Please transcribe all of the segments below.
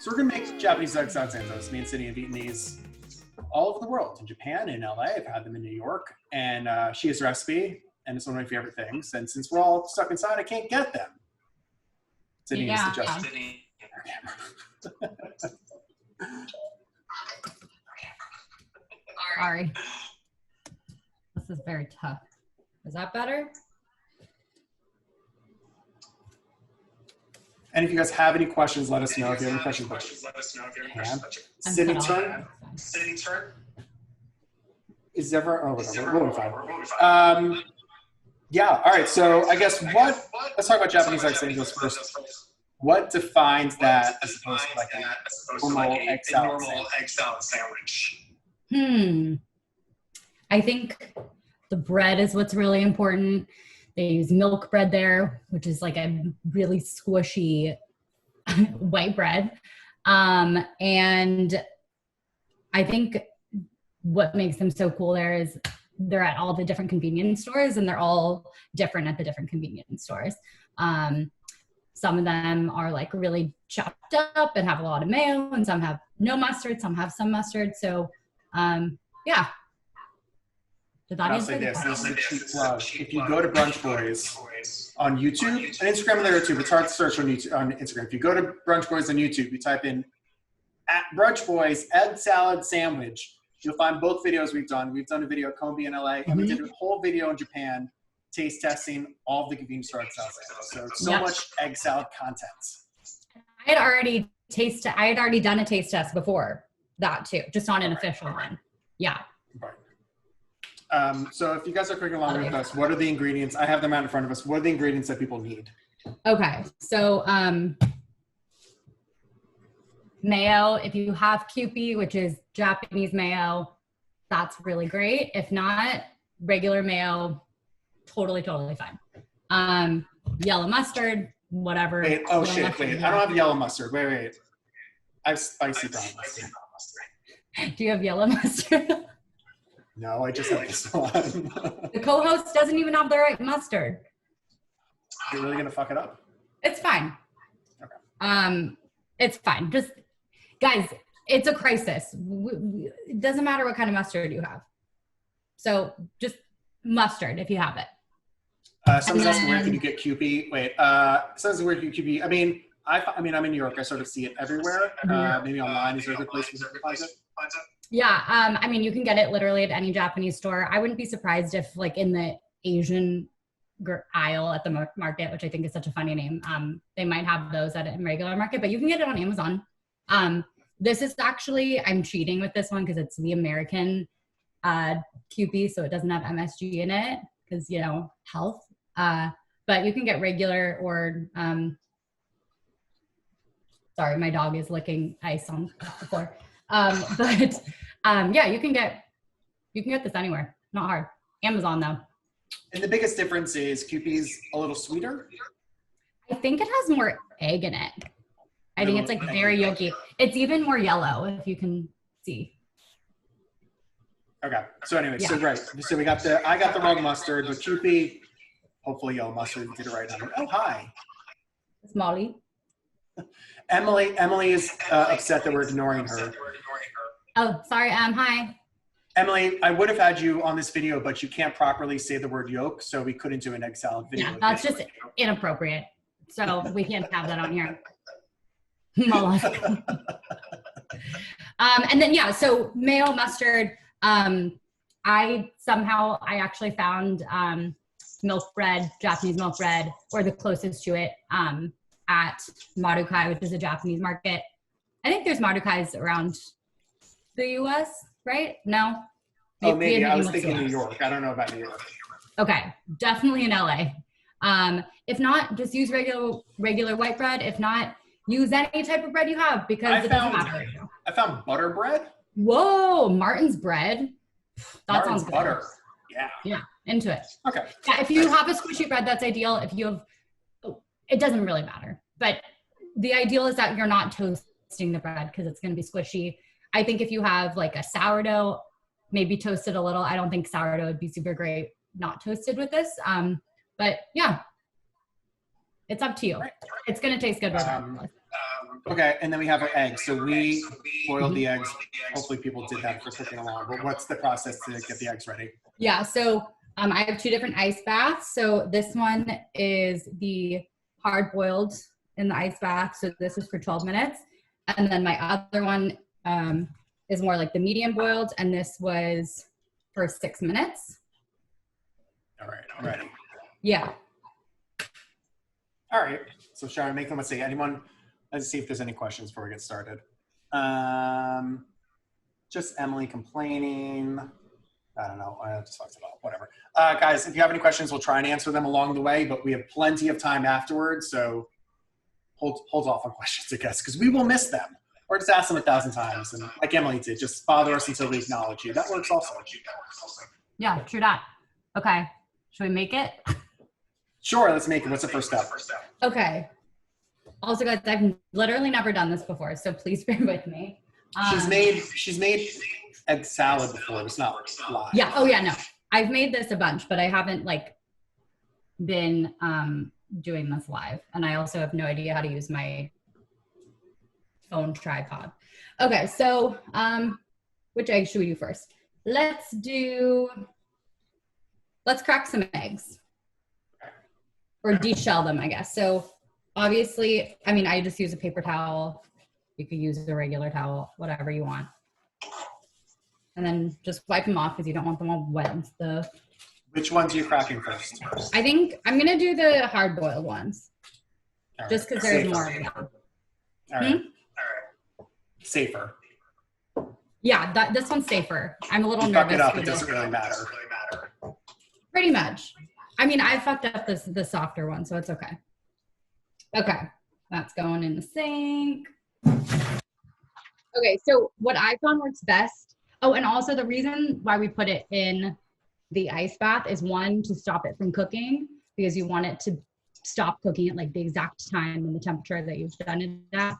So we're gonna make Japanese egg salad Sandos. Me and Sydney have eaten these all over the world, in Japan, in LA. I've had them in New York, and she has a recipe, and it's one of my favorite things. And since we're all stuck inside, I can't get them. Sydney is suggesting. Sorry. This is very tough. Is that better? And if you guys have any questions, let us know. If you have any questions, let us know. Sydney, turn. Is ever? Oh, whatever. We'll be fine. Yeah. All right. So I guess let's talk about Japanese egg sandwiches first. What defines that as opposed to like a normal egg salad sandwich? I think the bread is what's really important. They use milk bread there, which is like a really squishy white bread. And I think what makes them so cool there is they're at all the different convenience stores, and they're all different at the different convenience stores. Some of them are like really chopped up and have a lot of mayo, and some have no mustard, some have some mustard. So yeah. I'll say this is a cheap plug. If you go to Brunch Boys on YouTube, and Instagram there too, it's hard to search on YouTube, on Instagram. If you go to Brunch Boys on YouTube, you type in at Brunch Boys egg salad sandwich, you'll find both videos we've done. We've done a video at Combi in LA, and we did a whole video in Japan, taste testing all of the convenience store egg salad sandwiches. So much egg salad content. I had already done a taste test before that too, just on an official one. Yeah. Right. So if you guys are cooking along with us, what are the ingredients? I have them out in front of us. What are the ingredients that people need? Okay. So mayo, if you have Kewpie, which is Japanese mayo, that's really great. If not, regular mayo, totally fine. Yellow mustard, whatever. Wait, oh shit, wait. I don't have yellow mustard. Wait. I have spicy brown mustard. Do you have yellow mustard? No, I just have this one. The co-host doesn't even have the right mustard. You're really gonna fuck it up? It's fine. Okay. It's fine. Just guys, it's a crisis. It doesn't matter what kind of mustard you have. So just mustard if you have it. Someone's asking where can you get Kewpie? Wait, someone's where can you Kewpie? I mean, I'm in New York. I sort of see it everywhere. Maybe online. Is there a good place where you can find it? Yeah, I mean, you can get it literally at any Japanese store. I wouldn't be surprised if, like, in the Asian aisle at the market, which I think is such a funny name, they might have those at a regular market, but you can get it on Amazon. This is actually, I'm cheating with this one because it's the American Kewpie, so it doesn't have MSG in it because, you know, health. But you can get regular or, sorry, my dog is licking ice on the floor. Yeah, you can get this anywhere. Not hard. Amazon though. And the biggest difference is Kewpie's a little sweeter. I think it has more egg in it. I think it's like very yolky. It's even more yellow if you can see. Okay. So anyway, yeah. So right. So I got the wrong mustard, but Kewpie, hopefully yellow mustard, did it right. Oh, hi. It's Molly. Emily is upset that we're ignoring her. Oh, sorry. Hi. Emily, I would have had you on this video, but you can't properly say the word yolk, so we couldn't do an egg salad video. Yeah, that's just inappropriate. So we can't have that on here. And then, yeah, so mayo, mustard. I actually found milk bread, Japanese milk bread, or the closest to it at Marukai, which is a Japanese market. I think there's Marukais around the U.S., right? No? Maybe. I was thinking New York. I don't know about New York. Okay. Definitely in LA. If not, just use regular white bread. If not, use any type of bread you have because it doesn't matter. I found butter bread. Whoa, Martin's bread. That sounds good. Butter. Yeah. Yeah, into it. Okay. Yeah, if you have a squishy bread, that's ideal. If you have, it doesn't really matter. But the ideal is that you're not toasting the bread because it's going to be squishy. I think if you have like a sourdough, maybe toast it a little. I don't think sourdough would be super great not toasted with this. But yeah, it's up to you. It's going to taste good. Okay, and then we have our eggs. So we boiled the eggs. Hopefully people did that for cooking along. But what's the process to get the eggs ready? Yeah, so I have 2 different ice baths. So this one is the hard boiled in the ice bath. So this is for 12 minutes. And then my other one is more like the medium boiled. And this was for 6 minutes. All right, I'm ready. Yeah. All right. So Sharon, make them, let's see, anyone, let's see if there's any questions before we get started. Just Emily complaining. I don't know. I just talked about whatever. Guys, if you have any questions, we'll try and answer them along the way, but we have plenty of time afterwards. So hold off on questions, I guess, because we will miss them. Or just ask them 1,000 times. And like Emily did, just bother us until we acknowledge you. That works also. Yeah, true that. Okay. Should we make it? Sure, let's make it. What's the first step? Okay. Also, guys, I've literally never done this before, so please bear with me. She's made egg salad before. It's not live. Yeah. Oh, yeah. No, I've made this a bunch, but I haven't like been doing this live, and I also have no idea how to use my phone tripod. Okay, so which egg should we do first? Let's crack some eggs. Or deshell them, I guess. So obviously, I mean, I just use a paper towel. You could use a regular towel, whatever you want. And then just wipe them off because you don't want them all wet and stuff. Which ones are you cracking first? I think I'm going to do the hard-boiled ones. Right. Just because there's more of them. All right. All right. Safer. Yeah, this one's safer. I'm a little nervous. Fuck it up, it doesn't really matter. Pretty much. I mean, I fucked up the softer one, so it's okay. Okay, that's going in the sink. Okay, so what I found works best. Oh, and also the reason why we put it in the ice bath is 1, to stop it from cooking, because you want it to stop cooking at like the exact time and the temperature that you've done it at.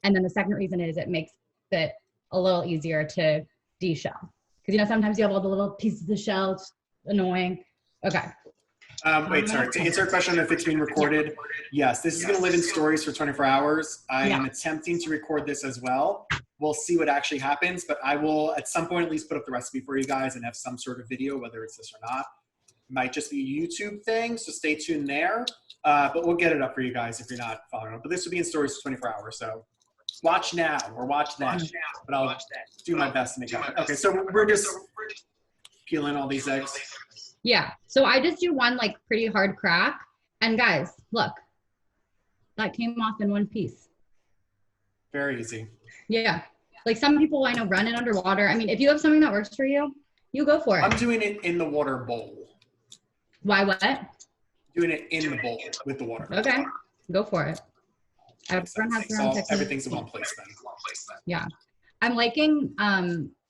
And then the second reason is it makes it a little easier to deshell. Because, you know, sometimes you have all the little pieces of the shell. It's annoying. Okay. Wait, sorry. To answer a question if it's being recorded, yes, this is going to live in stories for 24 hours. I am attempting to record this as well. We'll see what actually happens, but I will at some point at least put up the recipe for you guys and have some sort of video, whether it's this or not. It might just be a YouTube thing, so stay tuned there. But we'll get it up for you guys if you're not following up. But this will be in stories for 24 hours, so watch now or watch then. But I'll do my best to make it happen. Okay, so we're just peeling all these eggs. Yeah, so I just do one like pretty hard crack. And guys, look, that came off in one piece. Very easy. Yeah, like some people I know run it underwater. I mean, if you have something that works for you, you go for it. I'm doing it in the water bowl. Why what? Doing it in the bowl with the water. Okay, go for it. Everyone has their own technique. Everything's in one place then. Yeah, I'm liking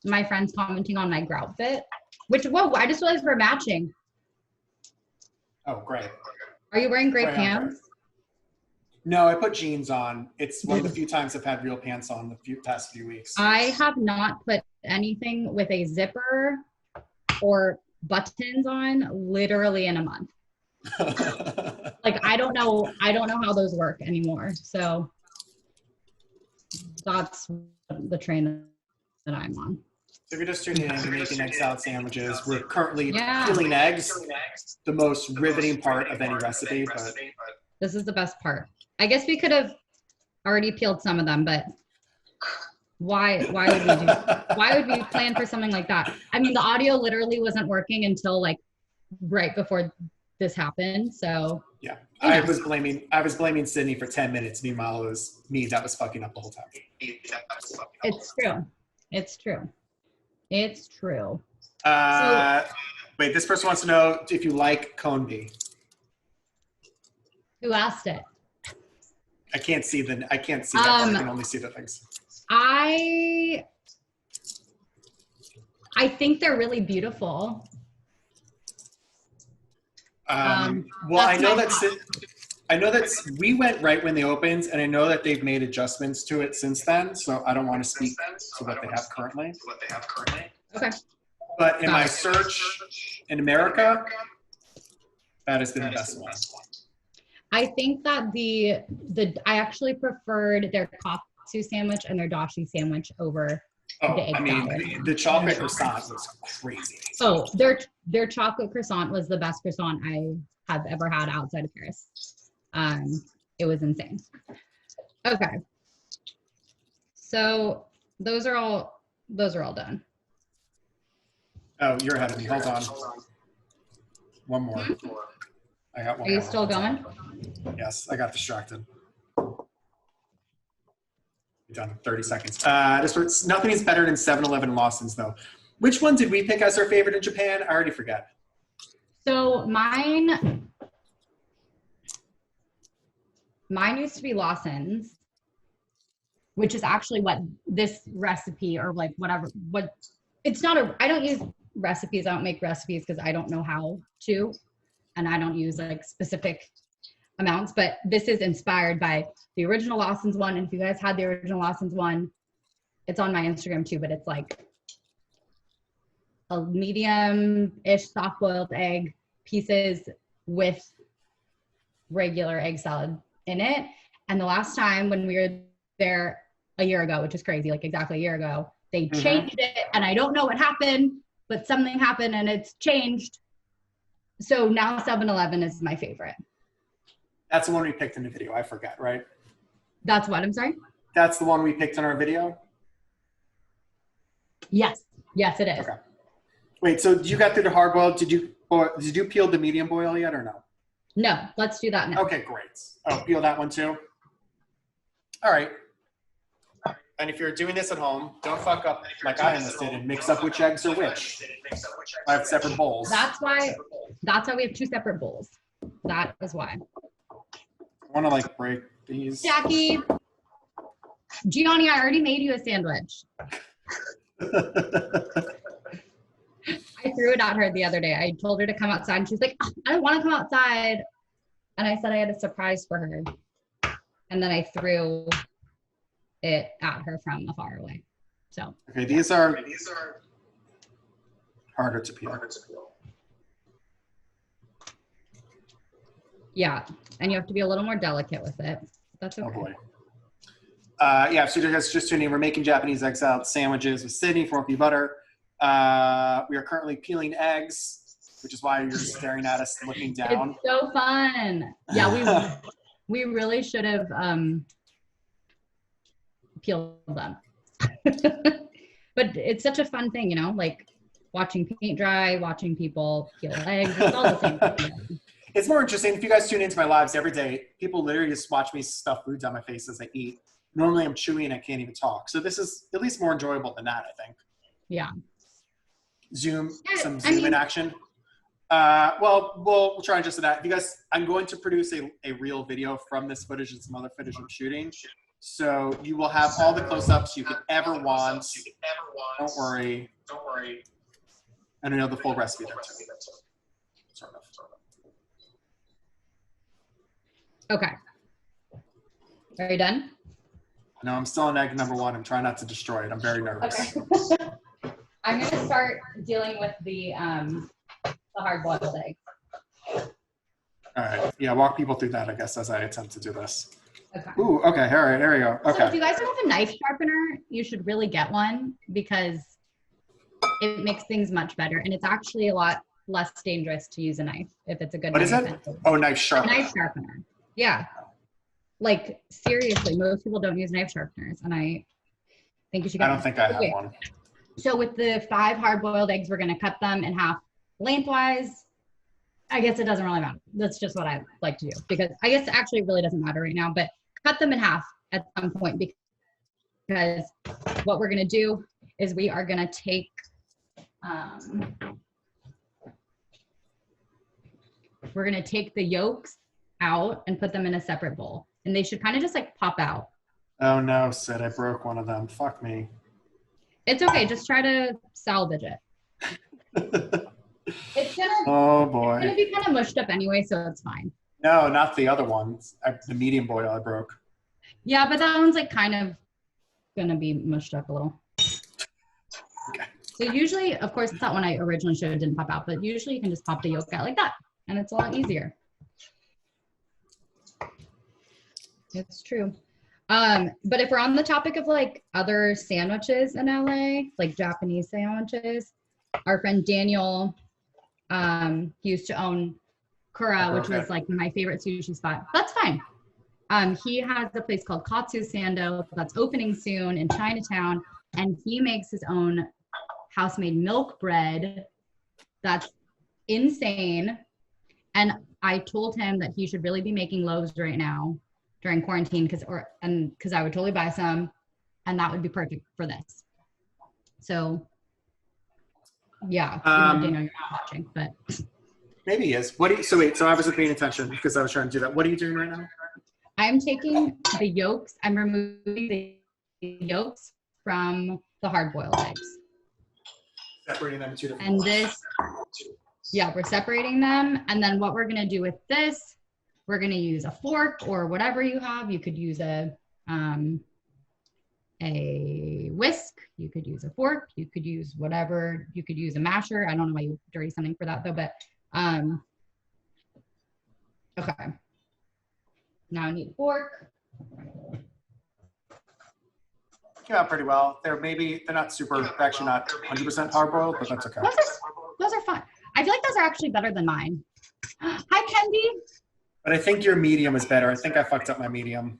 my friends commenting on my grout fit. Which, whoa, I just realized we're matching. Oh, great. Are you wearing gray pants? No, I put jeans on. It's one of the few times I've had real pants on the past few weeks. I have not put anything with a zipper or buttons on literally in a month. Like, I don't know how those work anymore. So that's the train that I'm on. So if you're just tuning in, we're making egg salad sandwiches. We're currently peeling eggs, the most riveting part of any recipe. But this is the best part. I guess we could have already peeled some of them, but why would we plan for something like that? I mean, the audio literally wasn't working until like right before this happened. So yeah, I was blaming Sydney for 10 minutes. Meanwhile, it was me that was fucking up the whole time. It's true. It's true. It's true. Wait, this person wants to know if you like cone bee. Who asked it? I can't see that. I can only see the things. I think they're really beautiful. Well, I know that we went right when they opened, and I know that they've made adjustments to it since then. So I don't want to speak to what they have currently. Okay. But in my search in America, that has been the best one. I think that I actually preferred their katsu sandwich and their dashi sandwich over the egg salad. The chocolate croissant was crazy. Oh, their chocolate croissant was the best croissant I have ever had outside of Paris. It was insane. Okay. So those are all done. Oh, you're ahead of me. Hold on. One more. I got one more. Are you still going? Yes, I got distracted. You're done in 30 seconds. Nothing is better than 7-Eleven Lawson's, though. Which one did we pick as our favorite in Japan? I already forget. So mine used to be Lawson's, which is actually what this recipe or like whatever, I don't use recipes. I don't make recipes because I don't know how to, and I don't use like specific amounts, but this is inspired by the original Lawson's one. And if you guys had the original Lawson's one, it's on my Instagram too, but it's like a medium-ish soft-boiled egg pieces with regular egg salad in it. And the last time when we were there a year ago, which is crazy, like exactly a year ago, they changed it, and I don't know what happened, but something happened and it's changed. So now 7-Eleven is my favorite. That's the one we picked in the video. I forgot, right? That's what? I'm sorry? That's the one we picked in our video? Yes. Yes, it is. Okay. Wait, so you got through the hard boiled. Did you peel the medium boil yet or no? No, let's do that now. Okay, great. Oh, peel that one too? All right. And if you're doing this at home, don't fuck up like I almost did and mix up which eggs are which. I have separate bowls. That's why we have two separate bowls. That is why. I want to like break these. Jackie, Gianni, I already made you a sandwich. I threw it at her the other day. I told her to come outside and she's like, oh, I don't want to come outside. And I said I had a surprise for her. And then I threw it at her from afar away. So okay, these are harder to peel. Yeah, and you have to be a little more delicate with it. That's okay. Oh boy. Yeah, so you guys just tuning in. We're making Japanese egg salad sandwiches with Sydney from Orky Butter. We are currently peeling eggs, which is why you're staring at us looking down. It's so fun. Yeah, we really should have peeled them. But it's such a fun thing, you know, like watching paint dry, watching people peel eggs. It's all the same thing. It's more interesting. If you guys tune into my lives every day, people literally just watch me stuff food down my face as I eat. Normally I'm chewing and I can't even talk. So this is at least more enjoyable than that, I think. Yeah. Zoom in action. Well, we'll try and just that. You guys, I'm going to produce a real video from this footage and some other footage I'm shooting. So you will have all the close-ups you could ever want. Don't worry. And I know the full recipe there too. Sort of. Okay. Are you done? No, I'm still on egg number 1. I'm trying not to destroy it. I'm very nervous. Okay. I'm going to start dealing with the hard-boiled egg. All right. Yeah, walk people through that, I guess, as I attempt to do this. Okay. Ooh, okay. All right, there we go. Okay. So if you guys don't have a knife sharpener, you should really get one because it makes things much better. And it's actually a lot less dangerous to use a knife if it's a good knife. What is it? Oh, knife sharpener. A knife sharpener. Yeah. Like, seriously, most people don't use knife sharpeners. And I think you should get I don't think I have one. So with the 5 hard-boiled eggs, we're going to cut them in half lengthwise. I guess it doesn't really matter. That's just what I like to do because I guess actually it really doesn't matter right now, but cut them in half at some point because what we're going to do is we are going to take the yolks out and put them in a separate bowl, and they should kind of just like pop out. Oh no, Sid, I broke one of them. Fuck me. It's okay. Just try to salvage it. It's gonna be kind of mushed up anyway, so it's fine. No, not the other ones. The medium boil I broke. Yeah, but that one's like kind of gonna be mushed up a little. Okay. So usually, of course, that one I originally showed didn't pop out, but usually you can just pop the yolk out like that, and it's a lot easier. It's true. But if we're on the topic of like other sandwiches in LA, like Japanese sandwiches, our friend Daniel, he used to own Kura, which was like my favorite sushi spot. That's fine. He has a place called Katsu Sandos that's opening soon in Chinatown, and he makes his own house-made milk bread. That's insane. And I told him that he should really be making loaves right now during quarantine because I would totally buy some, and that would be perfect for this. So yeah, Daniel, you're not watching, but maybe he is. So I wasn't paying attention because I was trying to do that. What are you doing right now? I'm taking the yolks. I'm removing the yolks from the hard-boiled eggs. Separating them into and this, yeah, we're separating them. And then what we're gonna do with this, we're gonna use a fork or whatever you have. You could use a whisk. You could use a fork. You could use whatever. You could use a masher. I don't know why you dirty something for that though, but okay. Now I need a fork. Came out pretty well. They're not super, actually not 100% hard boiled, but that's okay. Those are fun. I feel like those are actually better than mine. Hi, Kendi. But I think your medium is better. I think I fucked up my medium.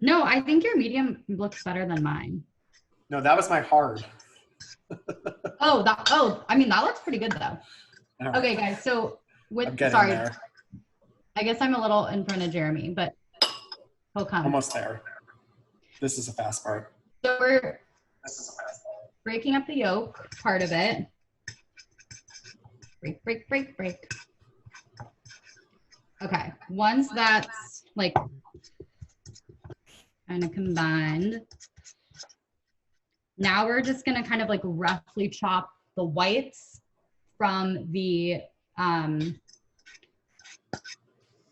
No, I think your medium looks better than mine. No, that was my hard. I mean, that looks pretty good though. Right. Okay, guys. So there. I guess I'm a little in front of Jeremy, but he'll come. Almost there. This is a fast part. So we're breaking up the yolk part of it. Break. Okay, once that's like kind of combined, now we're just gonna kind of like roughly chop the whites from the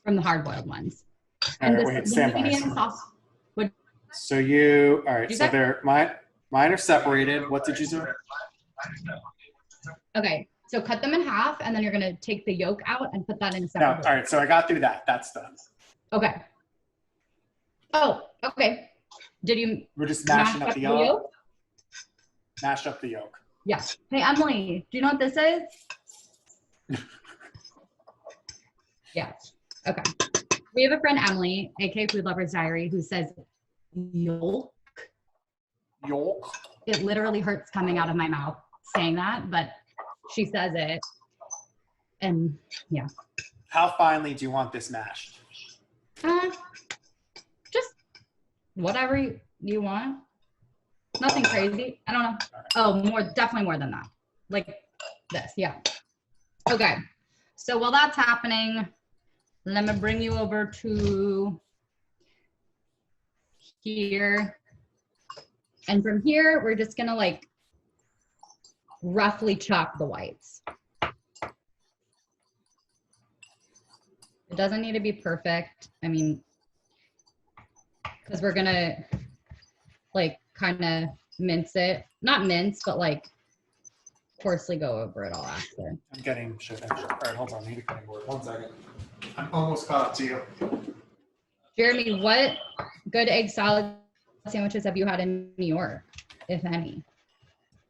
hard-boiled ones. All right, wait, stand by. So all right, so mine are separated. What did you do? Okay, so cut them in half, and then you're gonna take the yolk out and put that in a separate bowl. All right, so I got through that. That's done. Okay. Oh, okay. We're just mashing up the yolk? Mash up the yolk. Yeah. Hey, Emily, do you know what this is? Yeah. Okay. We have a friend, Emily, aka Food Lover's Diary, who says yolk. Yolk? It literally hurts coming out of my mouth saying that, but she says it. And yeah. How finely do you want this mashed? Just whatever you want. Nothing crazy. I don't know. Oh, definitely more than that. Like this, yeah. Okay. So while that's happening, let me bring you over to here. And from here, we're just gonna like roughly chop the whites. It doesn't need to be perfect. I mean, because we're gonna like kind of mince it. Not mince, but like coarsely go over it all after. I'm getting shit. All right, hold on. I need a cutting board. 1 second. I'm almost caught up to you. Jeremy, what good egg salad sandwiches have you had in New York, if any?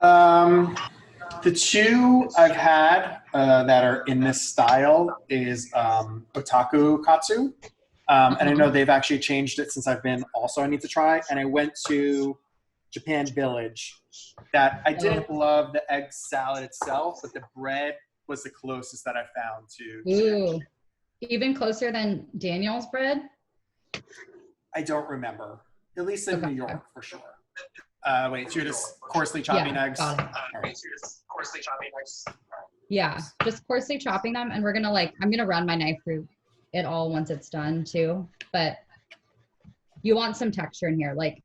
The two I've had that are in this style is Otaku Katsu. And I know they've actually changed it since I've been also I need to try. And I went to Japan Village that I didn't love the egg salad itself, but the bread was the closest that I found to. Ooh, even closer than Daniel's bread? I don't remember. At least in New You're for sure. Wait, so you're just coarsely chopping eggs? Got it. All right. Yeah, just coarsely chopping them. And we're gonna I'm gonna run my knife through it all once it's done too. But you want some texture in here. Like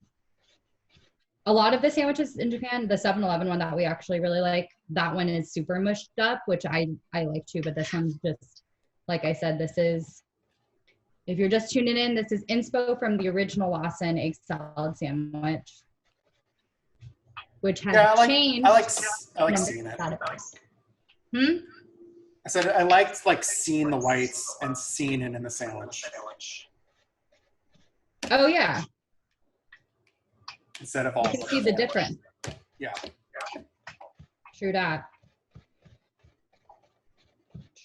a lot of the sandwiches in Japan, the 7-Eleven one that we actually really like, that one is super mushed up, which I like too, but this one's just, like I said, this is, if you're just tuning in, this is inspo from the original Lawson egg salad sandwich, which has changed. I like seeing it. I said I liked seeing the whites and seeing it in the sandwich. Oh yeah. Instead of all. You can see the difference. Yeah. True that.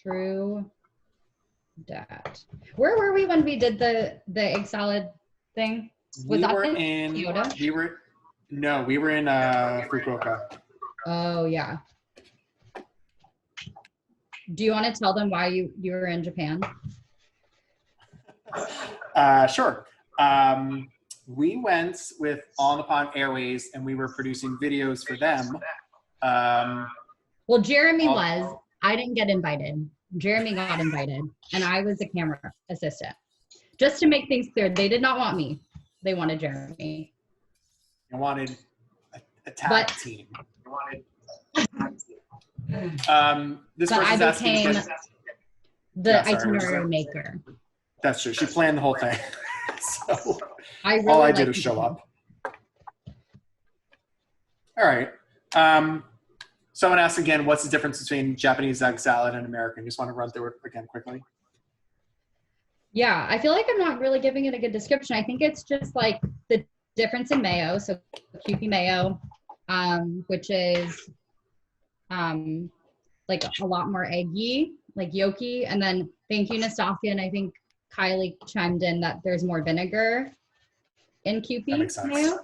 True that. Where were we when we did the egg salad thing? Was that in Kyoto? We were in Fukuoka. Oh yeah. Do you want to tell them why you were in Japan? Sure. We went with All Nippon Airways, and we were producing videos for them. Well, Jeremy was. I didn't get invited. Jeremy got invited, and I was the camera assistant. Just to make things clear, they did not want me. They wanted Jeremy. They wanted a tag team. This but I became the itinerary maker. That's true. She planned the whole thing. So really all I did was show up. All right. Someone asked again, what's the difference between Japanese egg salad and American? You just want to run through it again quickly? Yeah, I feel like I'm not really giving it a good description. I think it's just like the difference in mayo. So Kewpie mayo, which is like a lot more eggy, like yolky. And then thank you, Nastasia. And I think Kylie chimed in that there's more vinegar in Kewpie mayo.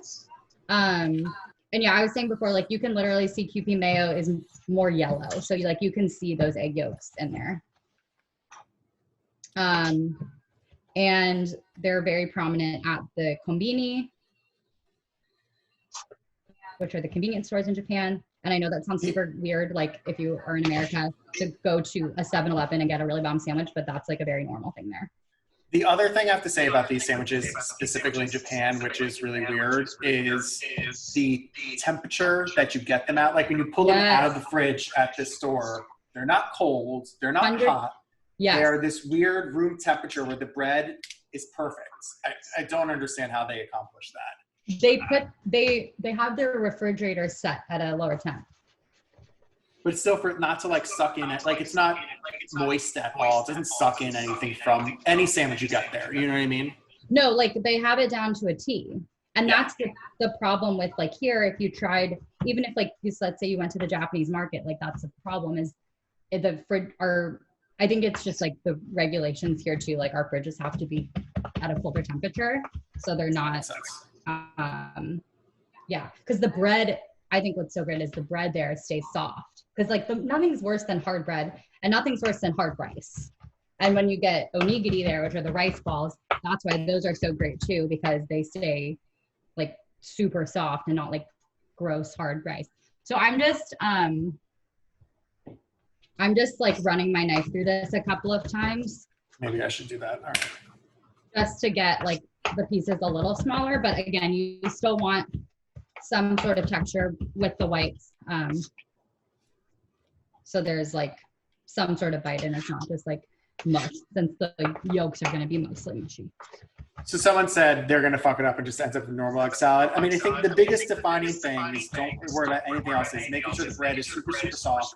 And yeah, I was saying before, like you can literally see Kewpie mayo is more yellow. So you can see those egg yolks in there. And they're very prominent at the konbini, which are the convenience stores in Japan. And I know that sounds super weird, like if you are in America, to go to a 7-Eleven and get a really bomb sandwich, but that's like a very normal thing there. The other thing I have to say about these sandwiches, specifically in Japan, which is really weird, is the temperature that you get them at. Like when you pull them out of the fridge at the store, they're not cold, they're not hot. Yes. They're this weird room temperature where the bread is perfect. I don't understand how they accomplish that. They have their refrigerator set at a lower temp. But still, for it not to like suck in it, like it's not moist at all. It doesn't suck in anything from any sandwich you got there. You know what I mean? No, like they have it down to a T. And that's the problem with like here, if you tried, even if like let's say you went to the Japanese market, like that's the problem is the fridge I think it's just like the regulations here too, like our fridges have to be at a colder temperature. So they're not, because the bread, I think what's so great is the bread there stays soft. Because like nothing's worse than hard bread and nothing's worse than hard rice. And when you get onigiri there, which are the rice balls, that's why those are so great too, because they stay like super soft and not like gross hard rice. So I'm just like running my knife through this a couple of times. Maybe I should do that. All right. Just to get like the pieces a little smaller, but again, you still want some sort of texture with the whites. So there's like some sort of bite and it's not just like mush, since the yolks are going to be mostly mushy. So someone said they're going to fuck it up and just ends up with normal egg salad. I mean, I think the biggest defining thing is don't worry about anything else. Is making sure the bread is super, super soft.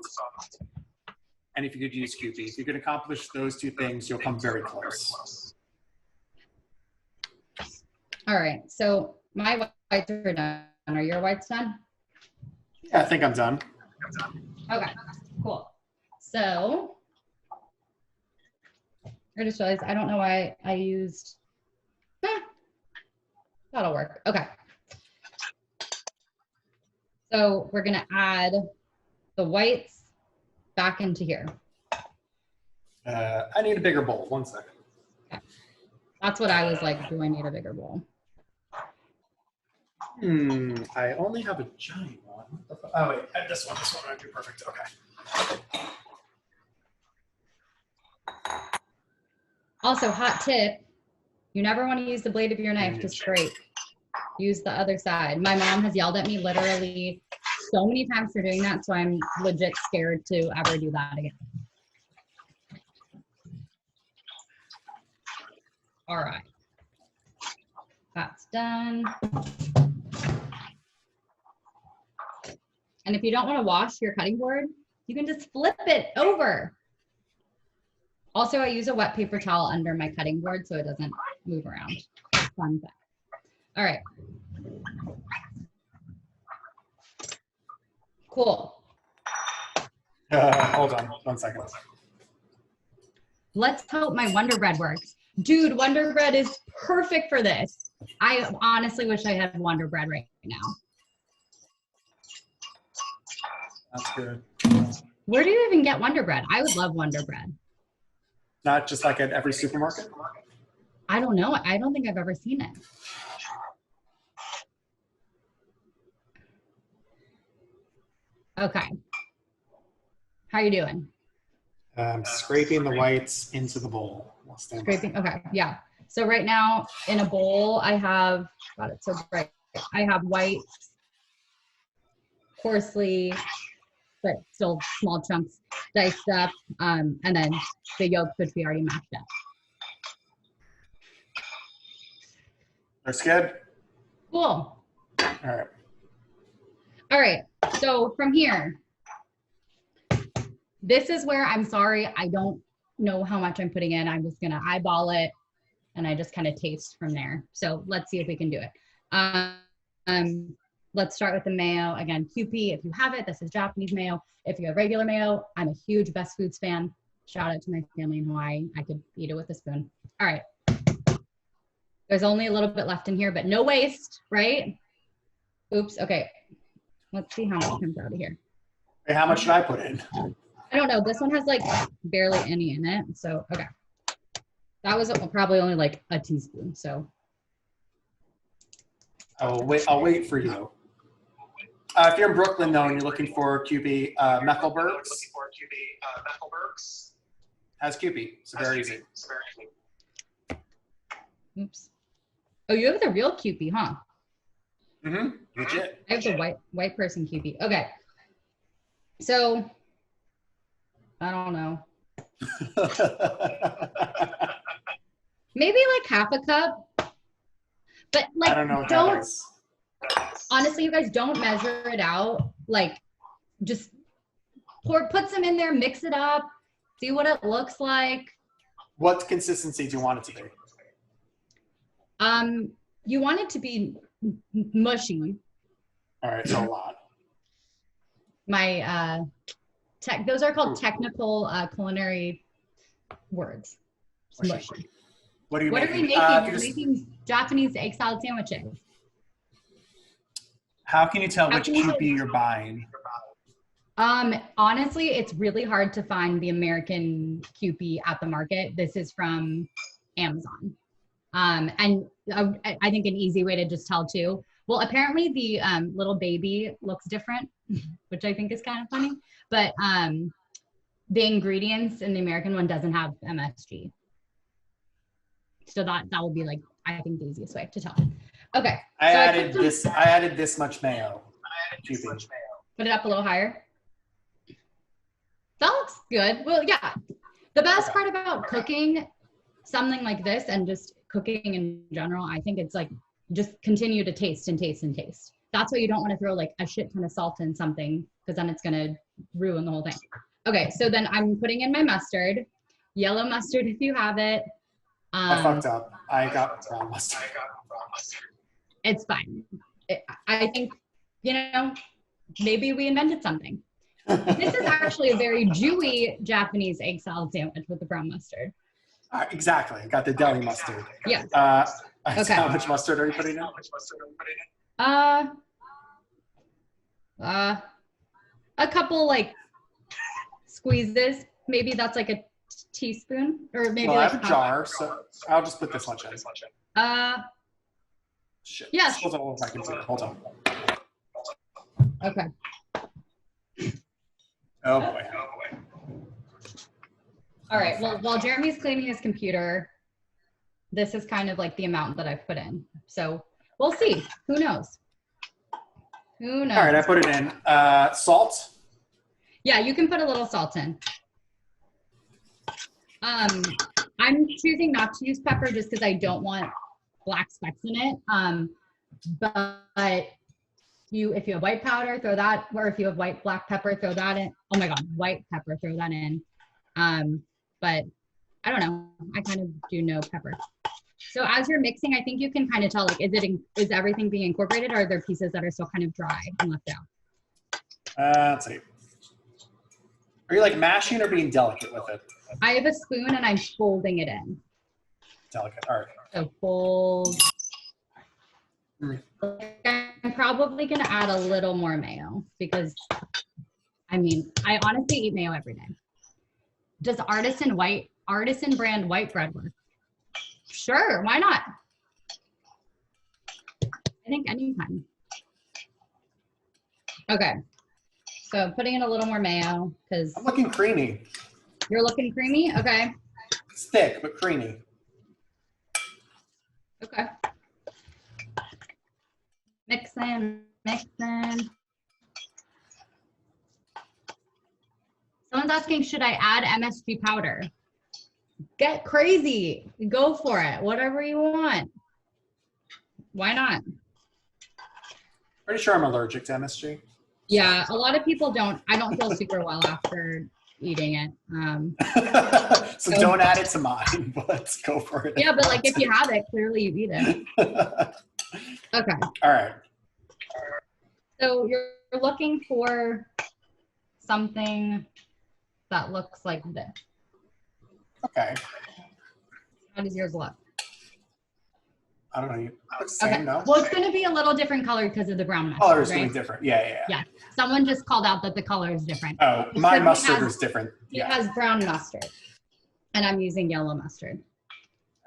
And if you could use Kewpie, if you could accomplish those two things, you'll come very close. All right. So my whites are done. Are your whites done? Yeah, I think I'm done. Okay, cool. So I just realized I don't know why I used, that'll work. Okay. So we're gonna add the whites back into here. I need a bigger bowl. 1 second. Okay. That's what I was like, do I need a bigger bowl? I only have a giant one. Oh wait, this one would be perfect. Okay. Also, hot tip, you never want to use the blade of your knife to scrape. Use the other side. My mom has yelled at me literally so many times for doing that, so I'm legit scared to ever do that again. All right. That's done. And if you don't want to wash your cutting board, you can just flip it over. Also, I use a wet paper towel under my cutting board so it doesn't move around. fun fact. All right. Cool. Hold on 1 second. Let's hope my Wonder Bread works. Dude, Wonder Bread is perfect for this. I honestly wish I had Wonder Bread right now. That's good. Where do you even get Wonder Bread? I would love Wonder Bread. Not just like at every supermarket? I don't know. I don't think I've ever seen it. Okay. How are you doing? Scraping the whites into the bowl. Scraping. Okay. Yeah. So right now in a bowl, I have, God, it's so bright. I have whites, coarsely, but still small chunks diced up, and then the yolks, which we already mashed up. Looks good. Cool. All right. All right. So from here, this is where I'm sorry, I don't know how much I'm putting in. I'm just gonna eyeball it, and I just kind of taste from there. So let's see if we can do it. Let's start with the mayo. Again, QP, if you have it, this is Japanese mayo. If you have regular mayo, I'm a huge Best Foods fan. Shout out to my family in Hawaii. I could eat it with a spoon. All right. There's only a little bit left in here, but no waste, right? Oops, okay. Let's see how much comes out of here. Hey, how much should I put in? I don't know. This one has like barely any in it. So, okay. That was probably only like a teaspoon. So. I'll wait for you. If you're in Brooklyn, though, and you're looking for QP, Mechelberg's has QP. It's very easy. Oops. Oh, you have the real QP, huh? Mm-hmm. Legit. I have the white person QP. Okay. So, I don't know. Maybe like half a cup. But like, I don't know what that is. Honestly, you guys don't measure it out. Like, just put some in there, mix it up, see what it looks like. What consistency do you want it to be? You want it to be mushy. All right, so a lot. My those are called technical culinary words. Mushy. What are you What making? are we making? We're making Japanese egg salad sandwiches. How can you tell which QP you're buying? Honestly, it's really hard to find the American QP at the market. This is from Amazon. And I think an easy way to just tell too. Well, apparently the little baby looks different, which I think is kind of funny. But the ingredients in the American one doesn't have MSG. So that will be like, I think the easiest way to tell. Okay. I added this much mayo. Put it up a little higher. That looks good. Well, yeah. The best part about cooking something like this and just cooking in general, I think it's like just continue to taste and taste and taste. That's why you don't want to throw like a shit ton of salt in something because then it's going to ruin the whole thing. Okay, so then I'm putting in my mustard, yellow mustard if you have it. I fucked up. I got brown mustard. It's fine. I think, maybe we invented something. This is actually a very Jewy Japanese egg salad sandwich with the brown mustard. Exactly. I got the deli mustard. Yeah. Okay. How much mustard are you putting in? A couple like squeezes. Maybe that's like a teaspoon or maybe I like have a jar, so I'll just put this much in. Shit. Yes. Hold on, if I can see it. Hold on. Okay. Oh boy. All right. Well, while Jeremy's cleaning his computer, this is kind of like the amount that I've put in. So we'll see. Who knows? Who knows? All right, I put it in. Salt? Yeah, you can put a little salt in. I'm choosing not to use pepper just because I don't want black specks in it. But if you have white powder, throw that, or if you have black pepper, throw that in. Oh my God, white pepper, throw that in. But I don't know. I kind of do no pepper. So as you're mixing, I think you can kind of tell, like, is everything being incorporated, or are there pieces that are still kind of dry and left out? Let's see. Are you like mashing or being delicate with it? I have a spoon and I'm folding it in. Delicate, all right. So fold. I'm probably gonna add a little more mayo because, I mean, I honestly eat mayo every day. Does artisan brand white bread work? Sure, why not? I think anytime. Okay, so putting in a little more mayo because I'm looking creamy. You're looking creamy? Okay. It's thick, but creamy. Okay. Mixing. Someone's asking, should I add MSG powder? Get crazy. Go for it. Whatever you want. Why not? Pretty sure I'm allergic to MSG. Yeah, a lot of people don't. I don't feel super well after eating it. So don't add it to mine, but go for it. Yeah, but like if you have it, clearly you eat it. Okay. All right. So you're looking for something that looks like this. Okay. How does yours look? I don't know. Looks the same, Okay. no? Well, it's going to be a little different color because of the brown mustard. Color is right? going to be different. Yeah. Yeah. Someone just called out that the color is different. Oh, my mustard is different. It has brown mustard, and I'm using yellow mustard.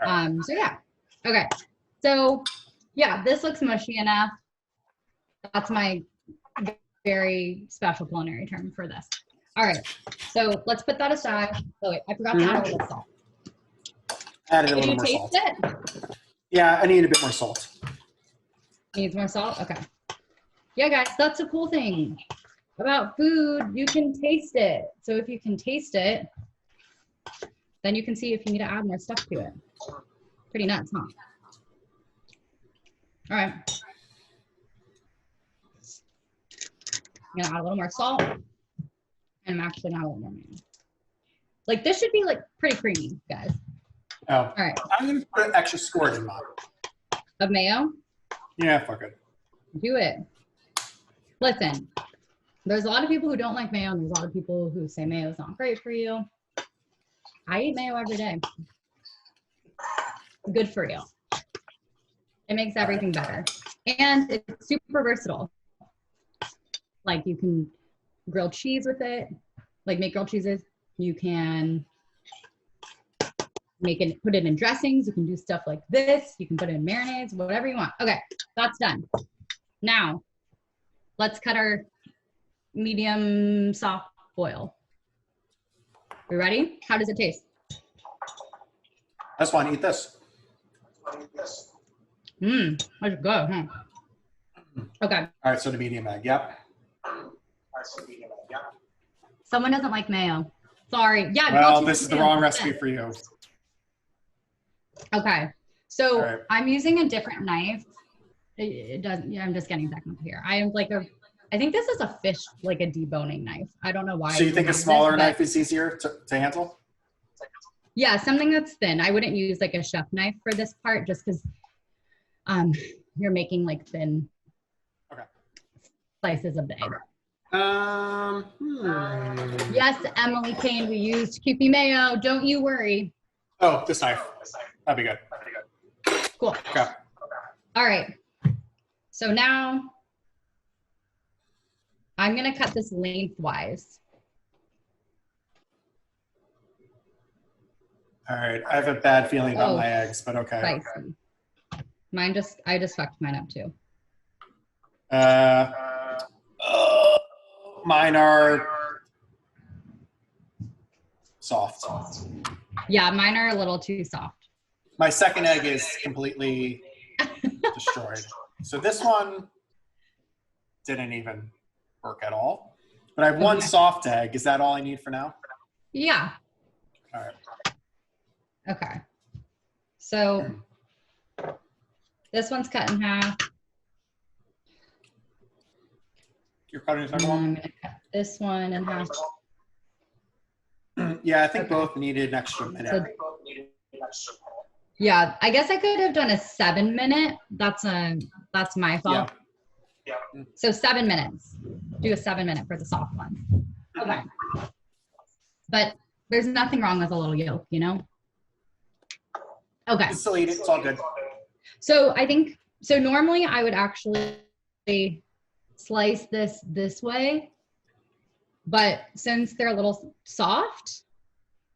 Right. So yeah. Okay. So yeah, this looks mushy enough. That's my very special culinary term for this. All right. So let's put that aside. Oh wait, I forgot to add a little salt. Added a Can little you more taste salt. it? Yeah, I need a bit more salt. Needs more salt? Okay. Yeah, guys, that's a cool thing about food. You can taste it. So if you can taste it, then you can see if you need to add more stuff to it. Pretty nuts, huh? All right. I'm gonna add a little more salt. And I'm actually gonna add a little more mayo. Like this should be like pretty creamy, guys. Oh. All right. I'm going to put an extra squirt in mine. Of mayo? Yeah, fuck it. Do it. Listen, there's a lot of people who don't like mayo, and there's a lot of people who say mayo is not great for you. I eat mayo every day. Good for you. It makes everything better. And it's super versatile. Like you can grill cheese with it, like make grilled cheeses. You can put it in dressings. You can do stuff like this. You can put it in marinades, whatever you want. Okay, that's done. Now, let's cut our medium soft boil. We ready? How does it taste? I just want to eat this. That's good, huh? Okay. All right, so the medium egg, yep. Someone doesn't like mayo. Sorry. Yeah. Well, this is the wrong recipe for you. Okay. So right. I'm using a different knife. It doesn't, yeah, I'm just getting technical here. I think this is a fish, like a deboning knife. I don't know why. So you think a smaller knife is easier to handle? Yeah, something that's thin. I wouldn't use like a chef knife for this part just because you're making like thin slices of the egg. Yes, Emily Kane, we used Kewpie mayo. Don't you worry. Oh, this knife. That'd be good. Cool. Okay. All right. So now I'm going to cut this lengthwise. All right. I have a bad feeling about my eggs, but okay. Spicy. I just fucked mine up too. Mine are soft. Yeah, mine are a little too soft. My second egg is completely destroyed. So this one didn't even work at all. But I have one soft egg. Is that all I need for now? Yeah. All right. Okay. So this one's cut in half. You're cutting the second one? I'm going to cut this one in half. Yeah, I think both needed an extra minute. So Yeah, I guess I could have done a 7-minute. That's my fault. Yeah. So 7 minutes. Do a 7-minute for the soft one. Okay. But there's nothing wrong with a little yolk, you know? Okay. You still eat it. It's all good. So I think, so normally I would actually slice this way, but since they're a little soft,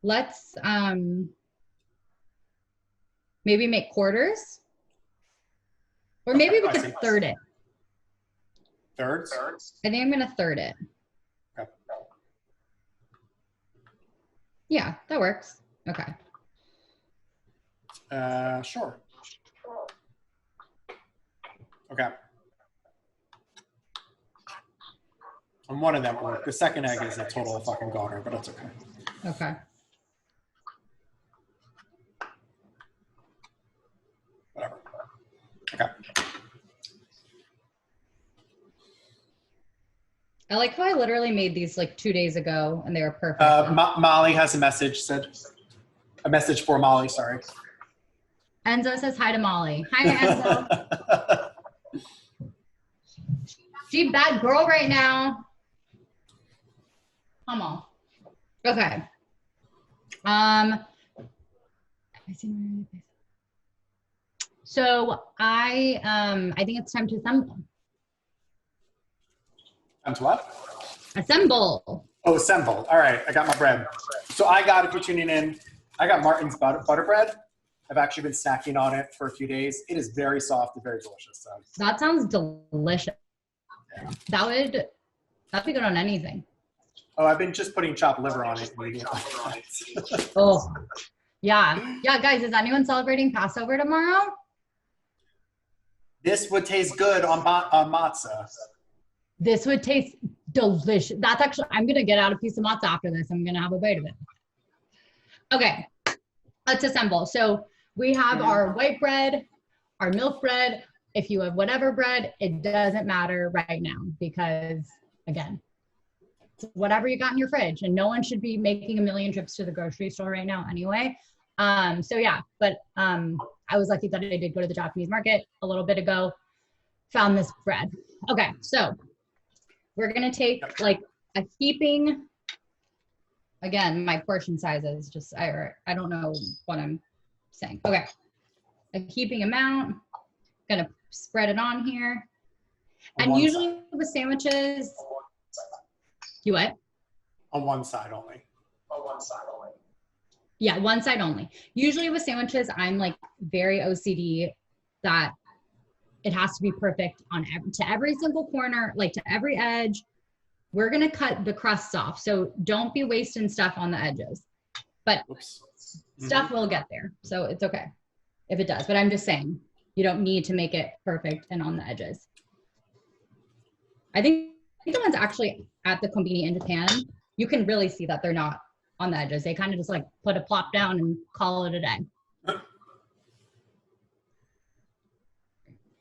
let's maybe make quarters, or maybe we could third it. Thirds? I think I'm gonna third it. Okay. Yeah, that works. Okay. Sure. Okay. And one of them worked. The second egg is a total fucking goner, but it's okay. Okay. Whatever. Okay. I like how I literally made these like 2 days ago and they were perfect. Molly has a message, a message for Molly, sorry. Enzo says hi to Molly. Hi, Enzo. She bad girl right now. Come on. Okay. So I think it's time to assemble. Time to what? Assemble. Oh, assemble. All right, I got my bread. So I got, if you're tuning in, I got Martin's butter bread. I've actually been snacking on it for a few days. It is very soft and very delicious. So. That sounds delicious. Yeah. That'd be good on anything. Oh, I've been just putting chopped liver on it. Oh, yeah. Yeah, guys, is anyone celebrating Passover tomorrow? This would taste good on matzah. This would taste delicious. That's actually, I'm going to get out a piece of matzah after this. I'm going to have a bite of it. Okay, let's assemble. So we have our white bread, our milk bread. If you have whatever bread, it doesn't matter right now because, again, it's whatever you got in your fridge, and no one should be making a million trips to the grocery store right now anyway. So yeah, but I was lucky that I did go to the Japanese market a little bit ago, found this bread. Okay, so we're gonna take like a heaping, again, my portion sizes, just, I don't know what I'm saying. Okay, a heaping amount, gonna spread it on here. And usually with sandwiches, you what? On one side only. On one side only. Yeah, one side only. Usually with sandwiches, I'm like very OCD that it has to be perfect on to every single corner, like to every edge. We're gonna cut the crusts off, so don't be wasting stuff on the edges. But stuff will get there, so it's okay if it does. But I'm just saying, you don't need to make it perfect and on the edges. I think the ones actually at the konbini in Japan, you can really see that they're not on the edges. They kind of just like put a plop down and call it a day.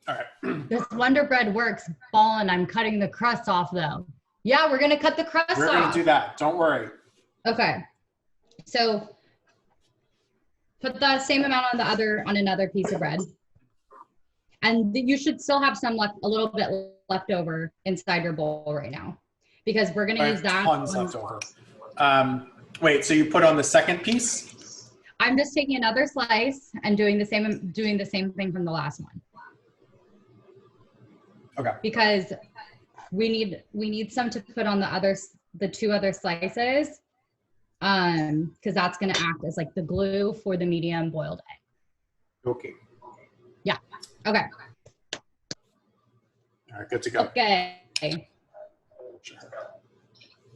All right. This Wonder Bread works, ballin'. I'm cutting the crust off though. Yeah, we're gonna cut the crust off. We're gonna do that, don't worry. Okay, so put that same amount on another piece of bread. And you should still have some left, a little bit left over inside your bowl right now, because we're gonna use that. Tons left over. Wait, so you put on the second piece? I'm just taking another slice and doing the same thing from the last one. Okay. Because we need some to put on the two other slices, because that's gonna act as like the glue for the medium boiled egg. Okay. Yeah. Okay. All right, good to go. Okay.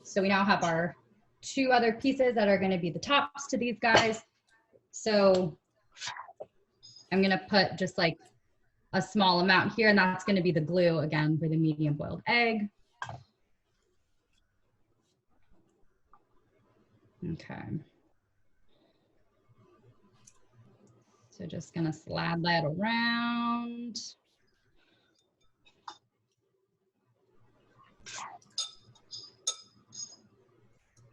So we now have our two other pieces that are going to be the tops to these guys. So I'm going to put just like a small amount here, and that's going to be the glue again for the medium boiled egg. Okay. So just going to slide that around.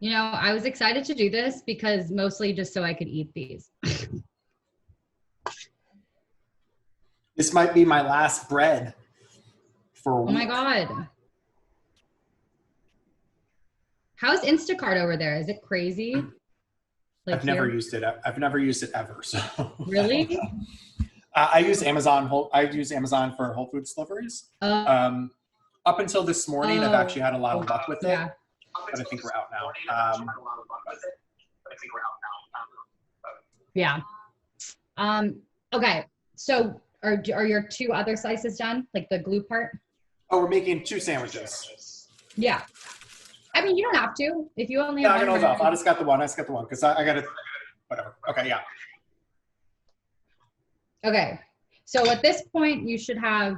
You know, I was excited to do this because mostly just so I could eat these. This might be my last bread for a week. Oh my God. How's Instacart over there? Is it crazy? Like I've never used it. I've never used it ever. So really? I use Amazon. I use Amazon for Whole Foods deliveries. Up until this morning, I've actually had a lot of luck with it. But I think we're out now. Yeah. Okay. So are your 2 other slices done? Like the glue part? Oh, we're making 2 sandwiches. Yeah. I mean, you don't have to. If you only have I can hold off. I just got the one. Because I got to, whatever. Okay, yeah. Okay. So at this point, you should have,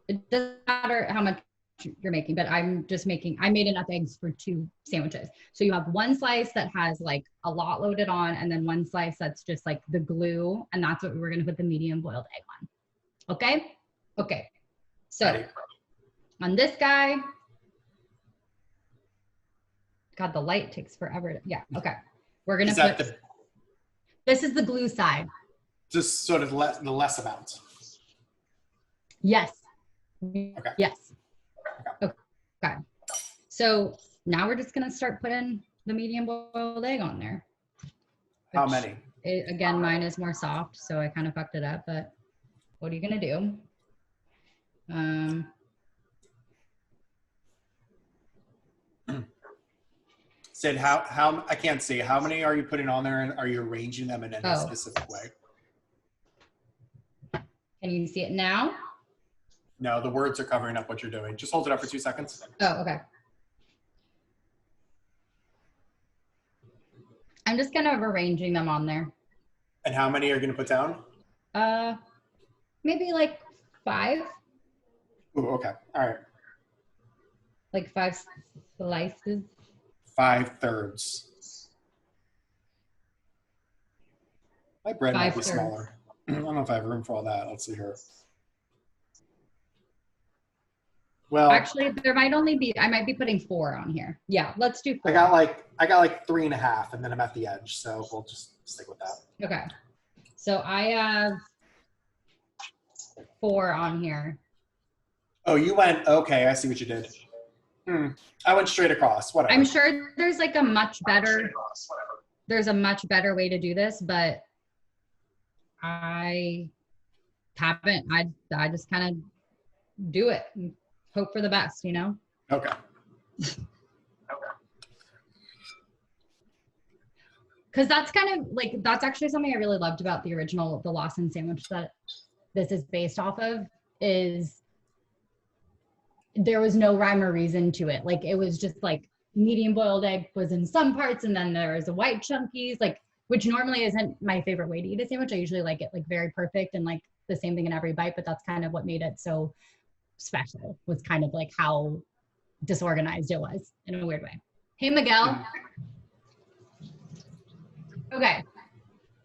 it doesn't matter how much you're making, but I made enough eggs for 2 sandwiches. So you have 1 slice that has like a lot loaded on, and then 1 slice that's just like the glue, and that's what we're going to put the medium boiled egg on. Okay? Okay. So on this guy, God, the light takes forever. Yeah. Okay. We're going to put, this is the glue side. Just sort of the less amount. Yes. Okay. Yes. Okay. So now we're just going to start putting the medium boiled egg on there. How many? Again, mine is more soft, so I kind of fucked it up, but what are you going to do? Sid, how I can't see. How many are you putting on there, and are you arranging them in any specific way? Can you see it now? No, the words are covering up what you're doing. Just hold it up for 2 seconds. Oh, okay. I'm just kind of arranging them on there. And how many are you going to put down? Maybe like 5. Ooh, okay. All right. Like 5 slices. 5/3. My bread might be 5/3. smaller. I don't know if I have room for all that. Let's see here. Well, actually, there might only be, I might be putting 4 on here. Yeah, let's do 4. I got like 3.5, and then I'm at the edge, so we'll just stick with that. Okay. So I have 4 on here. Oh, you went, okay, I see what you did. I went straight across, whatever. I'm sure there's like a much better way to do this, but I haven't. I just kind of do it and hope for the best, you know? Okay. Because that's kind of like, that's actually something I really loved about the original, the Lawson sandwich that this is based off of, is there was no rhyme or reason to it. Like, it was just like medium boiled egg was in some parts, and then there was a white chunkies, like, which normally isn't my favorite way to eat a sandwich. I usually like it like very perfect and like the same thing in every bite, but that's kind of what made it so special, was kind of like how disorganized it was in a weird way. Hey, Miguel. Okay.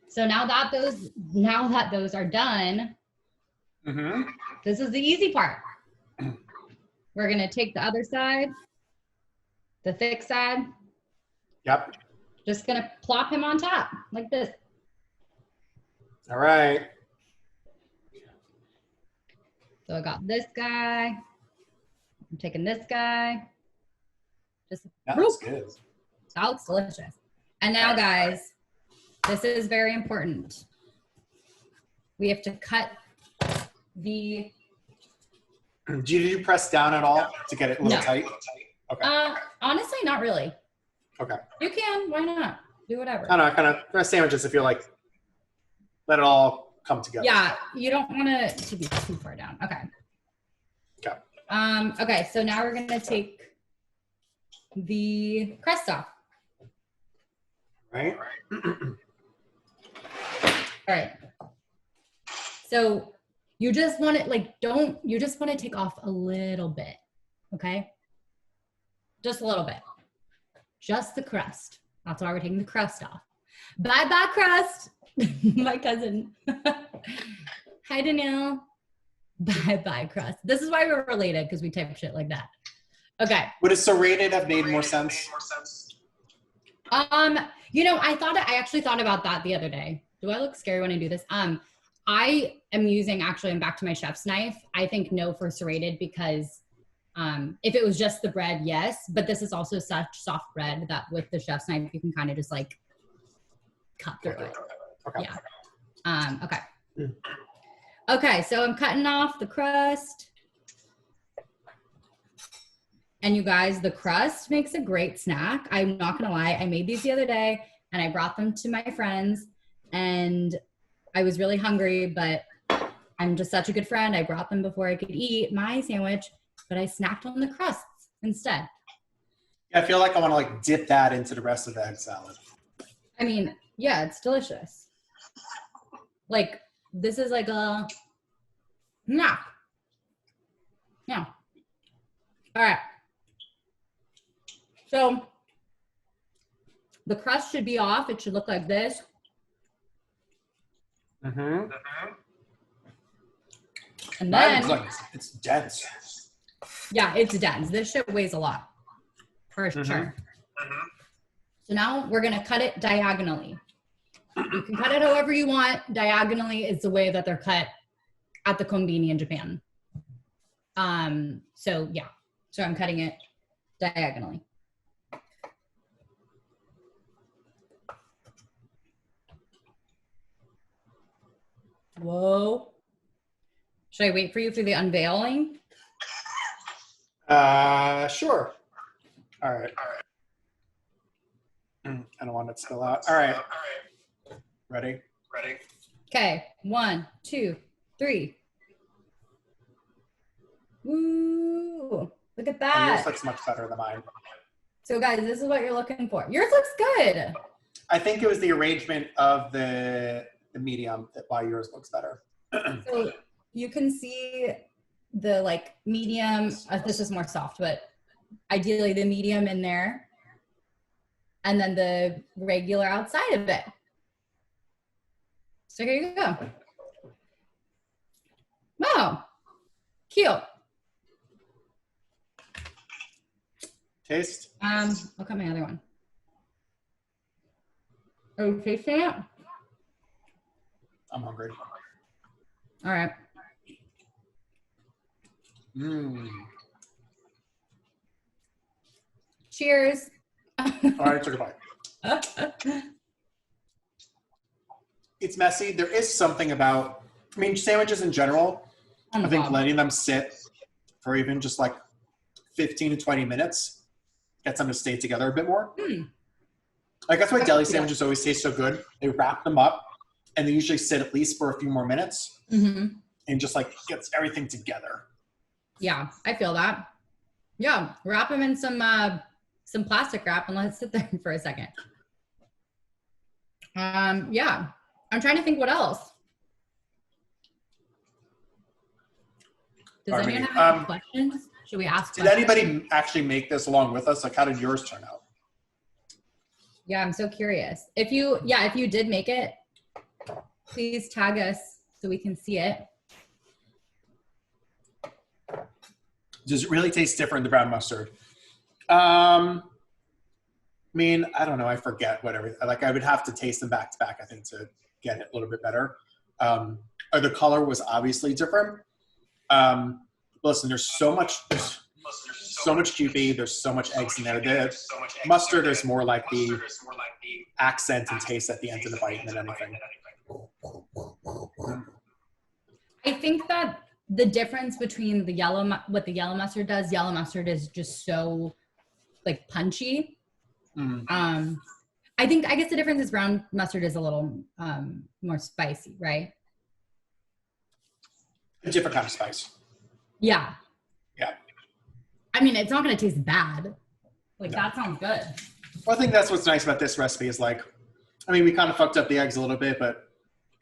So now that those are done, this is the easy part. We're going to take the other side, the thick side. Yep. Just going to plop him on top like this. All right. So I got this guy. I'm taking this guy. Just that looks good. That looks delicious. And now, guys, this is very important. We have to cut the... Did you press down at all to get it a little tight? Okay. Honestly, not really. Okay. You can. Why not? Do whatever. I don't know. Kind of sandwiches if you like. Let it all come together. Yeah, you don't want it to be too far down. Okay. Okay. Okay, so now we're gonna take the crust off. Right. All right. So you just want it, like, you just want to take off a little bit, okay? Just a little bit. Just the crust. That's why we're taking the crust off. Bye-bye, crust. My cousin. Hi, Danielle. Bye-bye, crust. This is why we're related, because we type shit like that. Okay. Would a serrated have made more sense? You know, I actually thought about that the other day. Do I look scary when I do this? I am using, actually, I'm back to my chef's knife. I think no for serrated because if it was just the bread, yes. But this is also such soft bread that with the chef's knife, you can kind of just like cut through it. Okay. Yeah. Okay. Okay, so I'm cutting off the crust. And you guys, the crust makes a great snack. I'm not gonna lie, I made these the other day and I brought them to my friends and I was really hungry, but I'm just such a good friend. I brought them before I could eat my sandwich, but I snacked on the crusts instead. I feel like I want to like dip that into the rest of the egg salad. I mean, yeah, it's delicious. Like, this is like a, nah. Yeah. All right. So the crust should be off. It should look like this. Mm-hmm. And then it's dense. Yeah, it's dense. This shit weighs a lot, for sure. So now we're gonna cut it diagonally. You can cut it however you want. Diagonally is the way that they're cut at the konbini in Japan. So yeah, so I'm cutting it diagonally. Whoa. Should I wait for you for the unveiling? Sure. All right. I don't want it to spill out. All right. Ready? Okay, 1, 2, 3. Woo! Look at that. Yours looks much better than mine. So guys, this is what you're looking for. Yours looks good. I think it was the arrangement of the medium that why yours looks better. So you can see the like medium, this is more soft, but ideally the medium in there. And then the regular outside of it. So here you go. Wow, cute. Taste? I'll cut my other one. Are you tasting it? I'm hungry. All right. Cheers. All right, took a bite. It's messy. There is something about, I mean, sandwiches in general, I think letting them sit for even just like 15 to 20 minutes gets them to stay together a bit more. Like that's why deli sandwiches always taste so good. They wrap them up and they usually sit at least for a few more minutes and just like gets everything together. Yeah, I feel that. Yeah, wrap them in some plastic wrap and let it sit there for a second. Yeah, I'm trying to think what else. Does anyone have any questions? Should we ask questions? Did anybody actually make this along with us? Like, how did yours turn out? Yeah, I'm so curious. If you did make it, please tag us so we can see it. Does it really taste different, the brown mustard? I mean, I don't know. I forget whatever. Like, I would have to taste them back to back, I think, to get it a little bit better. Or the color was obviously different. Listen, there's so much QP. There's so much eggs in there. The mustard is more like the accent and taste at the end of the bite than anything. I think that the difference between what the yellow mustard does, yellow mustard is just so like punchy. I guess the difference is brown mustard is a little more spicy, right? A different kind of spice. Yeah. Yeah. I mean, it's not going to taste bad. Like, no. That sounds good. Well, I think that's what's nice about this recipe is like, I mean, we kind of fucked up the eggs a little bit, but.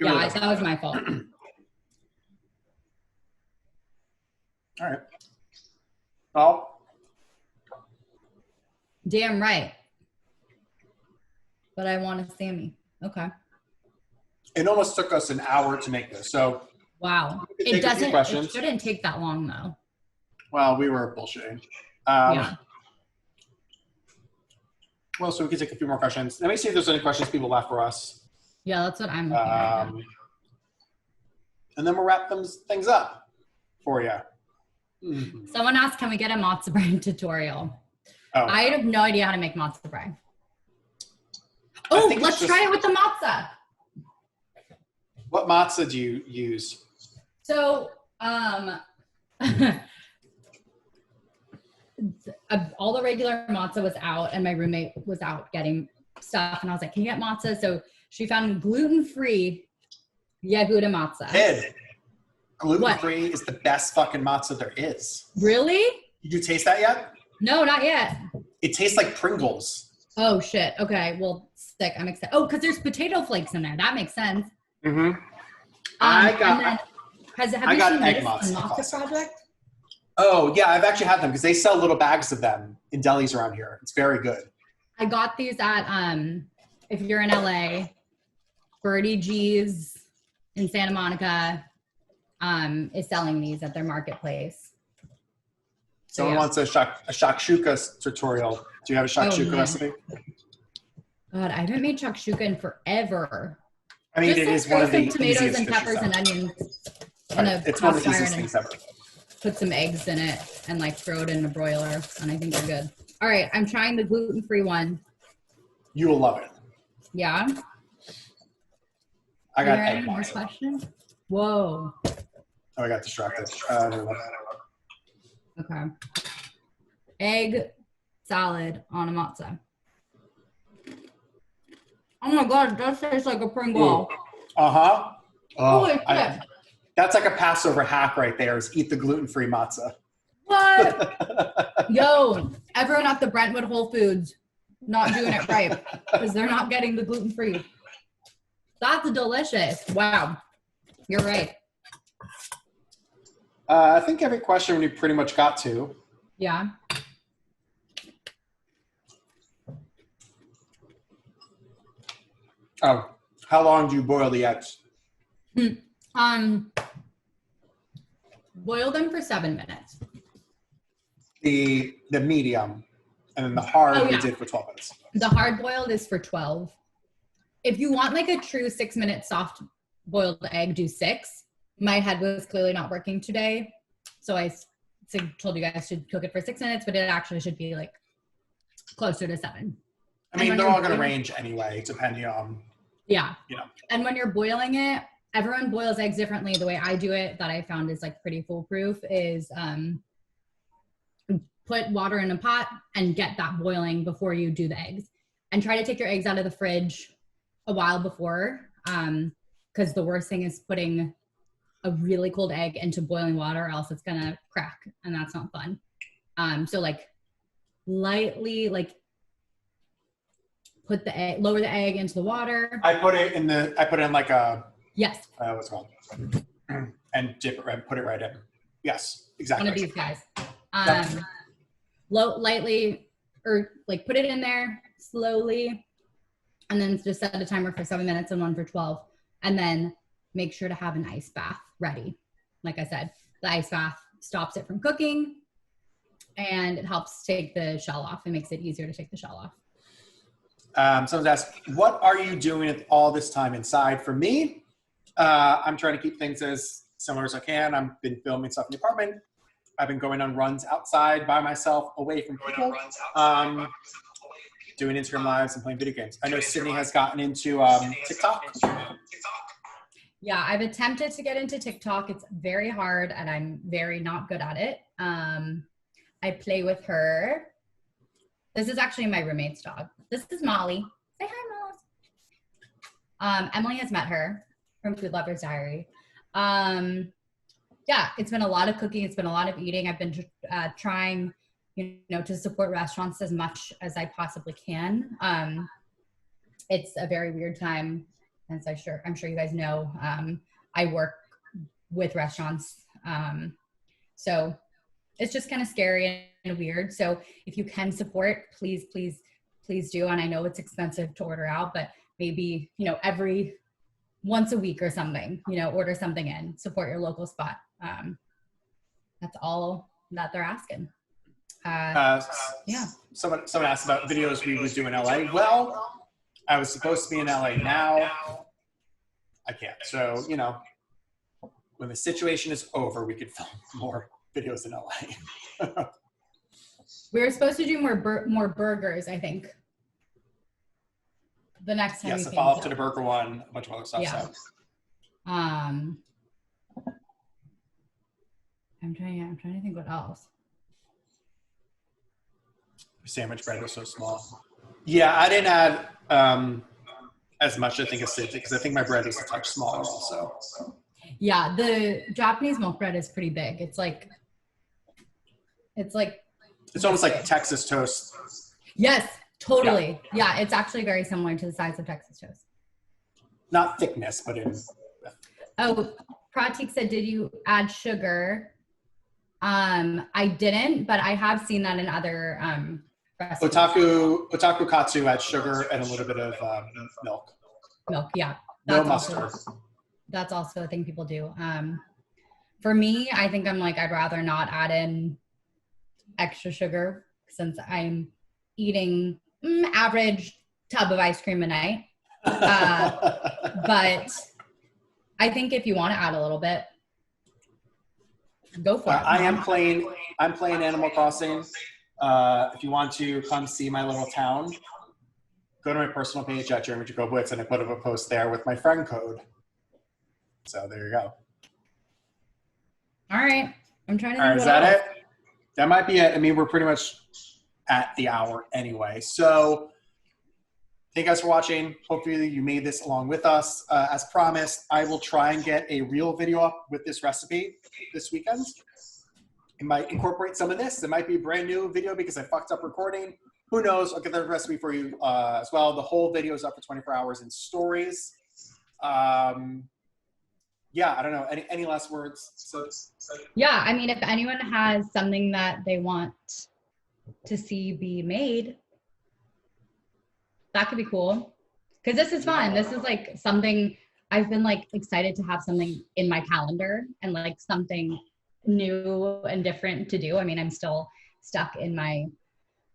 Yeah, really that was my fault. All right. Well. Damn right. But I want a Sammy. Okay. It almost took us an hour to make this, so. Wow. It shouldn't take that long, though. Well, we were bullshitting. Yeah. Well, so we can take a few more questions. Let me see if there's any questions people left for us. Yeah, that's what I'm looking at. and then we'll wrap things up for you. Mm-hmm. Someone asked, can we get a matzo bread tutorial? Oh. I have no idea how to make matzo bread. Oh, let's try it with the matzo. What matzo do you use? So, all the regular matzo was out, and my roommate was out getting stuff, and I was like, can you get matzo? So she found gluten-free Jagoda matzo. Kid, gluten-free is the best fucking matzo there is. Really? Did you taste that yet? No, not yet. It tastes like Pringles. Oh, shit. Okay, well, sick. I'm excited. Oh, because there's potato flakes in there. That makes sense. Mm-hmm. Have you seen egg this matzo project? Oh, yeah, I've actually had them because they sell little bags of them in delis around here. It's very good. I got these at, if you're in LA, Birdie G's in Santa Monica is selling these at their marketplace. Someone wants a shakshuka tutorial. Do you have a shakshuka recipe? God, I haven't made shakshuka in forever. I mean, it is one of the tomatoes and peppers and onions. It's one of the easiest things ever. Put some eggs in it and like throw it in a broiler, and I think they're good. All right, I'm trying the gluten-free one. You will love it. Yeah. I got egg more questions. Whoa. Oh, I got distracted. Okay. Egg salad on a matzo. Oh my God, that tastes like a Pringle. Uh-huh. Holy shit. That's like a Passover hack right there, is eat the gluten-free matzah. What? Yo, everyone at the Brentwood Whole Foods not doing it right because they're not getting the gluten-free. That's delicious. Wow. You're right. I think every question we pretty much got to. Yeah. Oh, how long do you boil the eggs? Boil them for 7 minutes. The medium, and then the hard we did for 12 minutes. The hard boiled is for 12. If you want like a true 6-minute soft boiled egg, do 6. My head was clearly not working today, so I told you guys to cook it for 6 minutes, but it actually should be like closer to 7. I mean, they're all going to range anyway, depending on. Yeah. You know. And when you're boiling it, everyone boils eggs differently. The way I do it, that I found is like pretty foolproof, is put water in a pot and get that boiling before you do the eggs. And try to take your eggs out of the fridge a while before, because the worst thing is putting a really cold egg into boiling water, or else it's gonna crack, and that's not fun. So like lightly, like put the egg, lower the egg into the water. I put it in like a what's it called? And dip it right, put it right in. Yes, exactly. One of these guys. Lightly, or like put it in there slowly, and then just set a timer for 7 minutes and one for 12, and then make sure to have an ice bath ready. Like I said, the ice bath stops it from cooking, and it helps take the shell off. It makes it easier to take the shell off. Someone's asked, what are you doing all this time inside? For me, I'm trying to keep things as similar as I can. I've been filming stuff in the apartment. I've been going on runs outside by myself, away from people, doing Instagram lives and playing video games. I know Sydney has gotten into TikTok. Yeah, I've attempted to get into TikTok. It's very hard, and I'm very not good at it. I play with her. This is actually my roommate's dog. This is Molly. Say hi, Molly. Emily has met her from Food Lover's Diary. Yeah, it's been a lot of cooking. It's been a lot of eating. I've been trying, to support restaurants as much as I possibly can. It's a very weird time, as I'm sure you guys know. I work with restaurants, so it's just kind of scary and weird. So if you can support, please, please, please do. And I know it's expensive to order out, but maybe every once a week or something, order something in, support your local spot. That's all that they're asking. Yeah. Someone asked about videos we would do in LA. Well, I was supposed to be in LA now. I can't. So, when the situation is over, we could film more videos in LA. We were supposed to do more burgers, I think. The next time. Yes, a follow up to the burger one, a bunch of other stuff. Yeah. So. I'm trying to think what else. Your sandwich bread was so small. Yeah, I didn't add as much, I think, as Sid, because I think my bread is a touch smaller also. Yeah, the Japanese milk bread is pretty big. It's almost like Texas toast. Yes, totally. Yeah, it's actually very similar to the size of Texas toast. Not thickness, but in. Oh, Pratik said, did you add sugar? I didn't, but I have seen that in other recipes. Otaku Katsu adds sugar and a little bit of milk. Milk, yeah. No mustard. That's also a thing people do. For me, I think I'd rather not add in extra sugar since I'm eating average tub of ice cream a night. But I think if you want to add a little bit, go for it. I'm playing Animal Crossing. If you want to come see my little town, go to my personal page at Jeremy Jacobowitz, and I put up a post there with my friend code. So there you go. All right. I'm trying to think. All right, is that it? That might be it. I mean, we're pretty much at the hour anyway. So thank you guys for watching. Hopefully you made this along with us. As promised, I will try and get a real video up with this recipe this weekend. It might incorporate some of this. It might be a brand new video because I fucked up recording. Who knows? I'll get the recipe for you as well. The whole video is up for 24 hours in stories. Yeah, I don't know. Any last words? Yeah, I mean, if anyone has something that they want to see be made, that could be cool. Because this is fun. This is something I've been excited to have something in my calendar and something new and different to do. I mean, I'm still stuck in my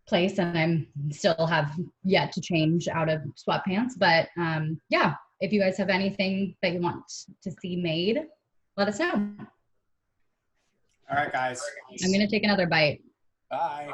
place and I'm still have yet to change out of sweatpants. But yeah, if you guys have anything that you want to see made, let us know. All right, guys. I'm going to take another bite. Bye.